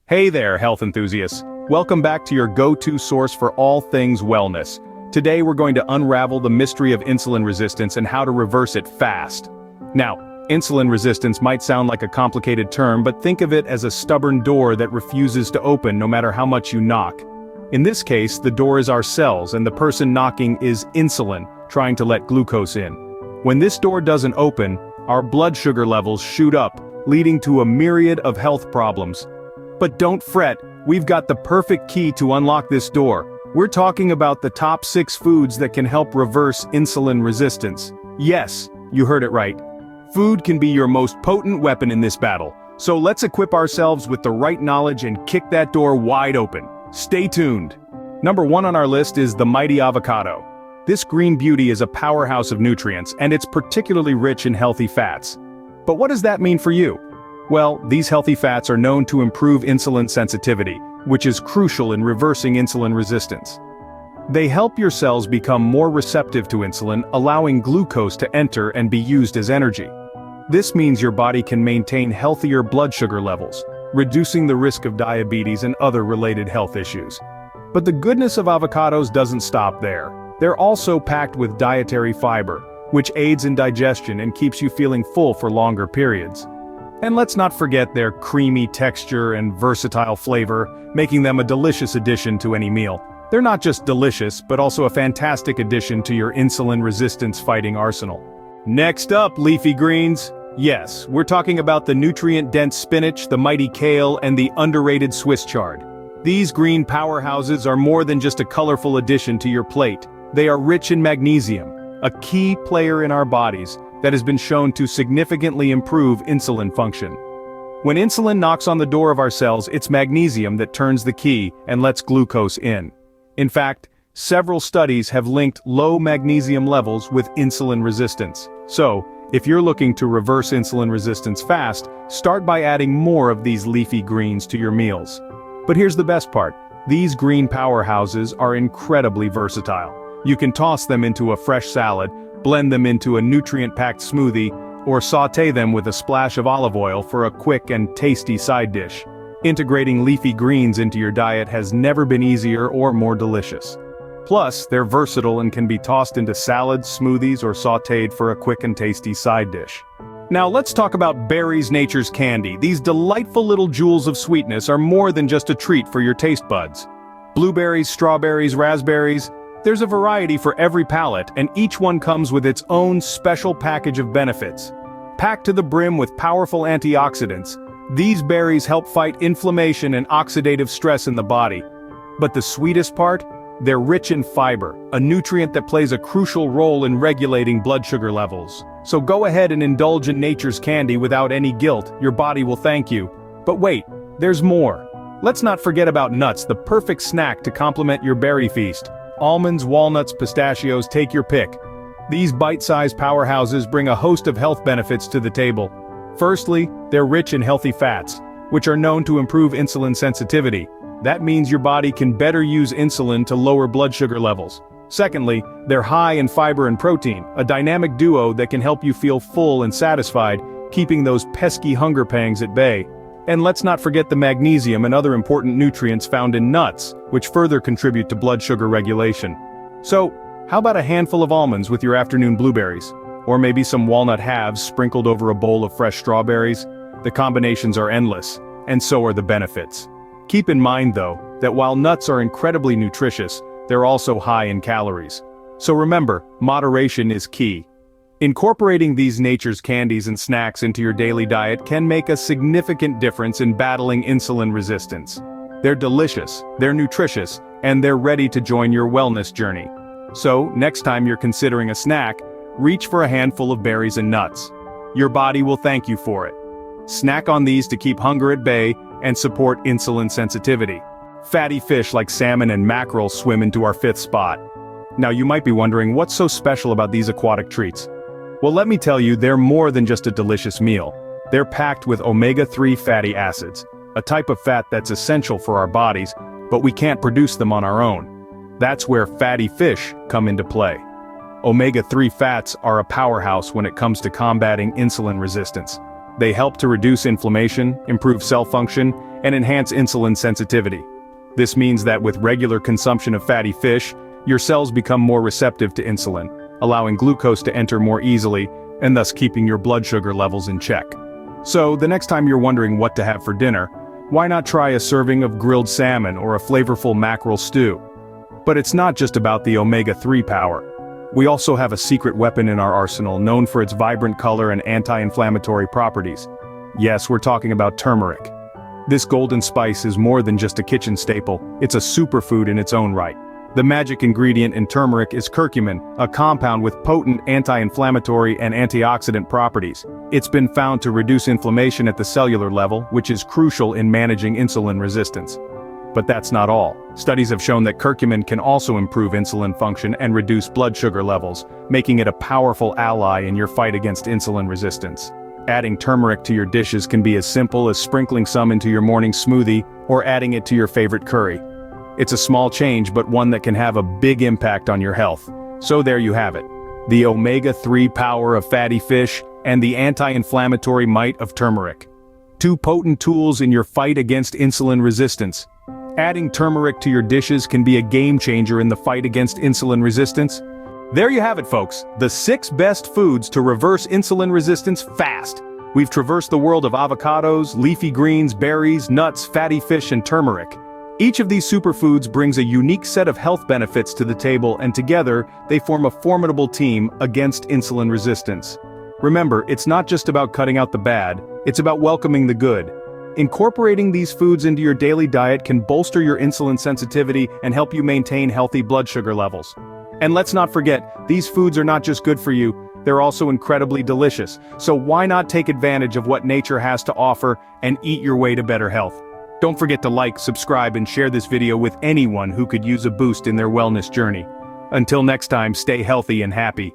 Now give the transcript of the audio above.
Hey there, health enthusiasts. Welcome back to your go-to source for all things wellness. Today we're going to unravel the mystery of insulin resistance and how to reverse it fast. Now, insulin resistance might sound like a complicated term, but think of it as a stubborn door that refuses to open no matter how much you knock. In this case, the door is our cells, and the person knocking is insulin, trying to let glucose in. When this door doesn't open, our blood sugar levels shoot up, leading to a myriad of health problems. But don't fret, we've got the perfect key to unlock this door. We're talking about the top 6 foods that can help reverse insulin resistance. Yes, you heard it right. Food can be your most potent weapon in this battle. So let's equip ourselves with the right knowledge and kick that door wide open. Stay tuned. Number 1 on our list is the mighty avocado. This green beauty is a powerhouse of nutrients, and it's particularly rich in healthy fats. But what does that mean for you? Well, these healthy fats are known to improve insulin sensitivity, which is crucial in reversing insulin resistance. They help your cells become more receptive to insulin, allowing glucose to enter and be used as energy. This means your body can maintain healthier blood sugar levels, reducing the risk of diabetes and other related health issues. But the goodness of avocados doesn't stop there. They're also packed with dietary fiber, which aids in digestion and keeps you feeling full for longer periods. And let's not forget their creamy texture and versatile flavor, making them a delicious addition to any meal. They're not just delicious, but also a fantastic addition to your insulin resistance fighting arsenal. Next up, leafy greens. Yes, we're talking about the nutrient-dense spinach, the mighty kale, and the underrated Swiss chard. These green powerhouses are more than just a colorful addition to your plate. They are rich in magnesium, a key player in our bodies that has been shown to significantly improve insulin function. When insulin knocks on the door of our cells, it's magnesium that turns the key and lets glucose in. In fact, several studies have linked low magnesium levels with insulin resistance. So, if you're looking to reverse insulin resistance fast, start by adding more of these leafy greens to your meals. But here's the best part. These green powerhouses are incredibly versatile. You can toss them into a fresh salad, blend them into a nutrient-packed smoothie, or sauté them with a splash of olive oil for a quick and tasty side dish. Integrating leafy greens into your diet has never been easier or more delicious. Plus, they're versatile and can be tossed into salads, smoothies, or sautéed for a quick and tasty side dish. Now let's talk about berries, nature's candy. These delightful little jewels of sweetness are more than just a treat for your taste buds. Blueberries, strawberries, raspberries, there's a variety for every palate, and each one comes with its own special package of benefits. Packed to the brim with powerful antioxidants, these berries help fight inflammation and oxidative stress in the body. But the sweetest part? They're rich in fiber, a nutrient that plays a crucial role in regulating blood sugar levels. So go ahead and indulge in nature's candy without any guilt, your body will thank you. But wait, there's more. Let's not forget about nuts, the perfect snack to complement your berry feast. Almonds, walnuts, pistachios, take your pick. These bite-sized powerhouses bring a host of health benefits to the table. Firstly, they're rich in healthy fats, which are known to improve insulin sensitivity. That means your body can better use insulin to lower blood sugar levels. Secondly, they're high in fiber and protein, a dynamic duo that can help you feel full and satisfied, keeping those pesky hunger pangs at bay. And let's not forget the magnesium and other important nutrients found in nuts, which further contribute to blood sugar regulation. So, how about a handful of almonds with your afternoon blueberries? Or maybe some walnut halves sprinkled over a bowl of fresh strawberries? The combinations are endless, and so are the benefits. Keep in mind though, that while nuts are incredibly nutritious, they're also high in calories. So remember, moderation is key. Incorporating these nature's candies and snacks into your daily diet can make a significant difference in battling insulin resistance. They're delicious, they're nutritious, and they're ready to join your wellness journey. So, next time you're considering a snack, reach for a handful of berries and nuts. Your body will thank you for it. Snack on these to keep hunger at bay and support insulin sensitivity. Fatty fish like salmon and mackerel swim into our 5th spot. Now you might be wondering, what's so special about these aquatic treats? Well, let me tell you, they're more than just a delicious meal. They're packed with omega-3 fatty acids, a type of fat that's essential for our bodies, but we can't produce them on our own. That's where fatty fish come into play. Omega-3 fats are a powerhouse when it comes to combating insulin resistance. They help to reduce inflammation, improve cell function, and enhance insulin sensitivity. This means that with regular consumption of fatty fish, your cells become more receptive to insulin, allowing glucose to enter more easily, and thus keeping your blood sugar levels in check. So, the next time you're wondering what to have for dinner, why not try a serving of grilled salmon or a flavorful mackerel stew? But it's not just about the omega-3 power. We also have a secret weapon in our arsenal known for its vibrant color and anti-inflammatory properties. Yes, we're talking about turmeric. This golden spice is more than just a kitchen staple, it's a superfood in its own right. The magic ingredient in turmeric is curcumin, a compound with potent anti-inflammatory and antioxidant properties. It's been found to reduce inflammation at the cellular level, which is crucial in managing insulin resistance. But that's not all. Studies have shown that curcumin can also improve insulin function and reduce blood sugar levels, making it a powerful ally in your fight against insulin resistance. Adding turmeric to your dishes can be as simple as sprinkling some into your morning smoothie or adding it to your favorite curry. It's a small change, but one that can have a big impact on your health. So there you have it. The omega-3 power of fatty fish and the anti-inflammatory might of turmeric. Two potent tools in your fight against insulin resistance. Adding turmeric to your dishes can be a game changer in the fight against insulin resistance. There you have it, folks. The 6 best foods to reverse insulin resistance fast. We've traversed the world of avocados, leafy greens, berries, nuts, fatty fish, and turmeric. Each of these superfoods brings a unique set of health benefits to the table, and together, they form a formidable team against insulin resistance. Remember, it's not just about cutting out the bad, it's about welcoming the good. Incorporating these foods into your daily diet can bolster your insulin sensitivity and help you maintain healthy blood sugar levels. And let's not forget, these foods are not just good for you, they're also incredibly delicious. So why not take advantage of what nature has to offer and eat your way to better health? Don't forget to like, subscribe, and share this video with anyone who could use a boost in their wellness journey. Until next time, stay healthy and happy.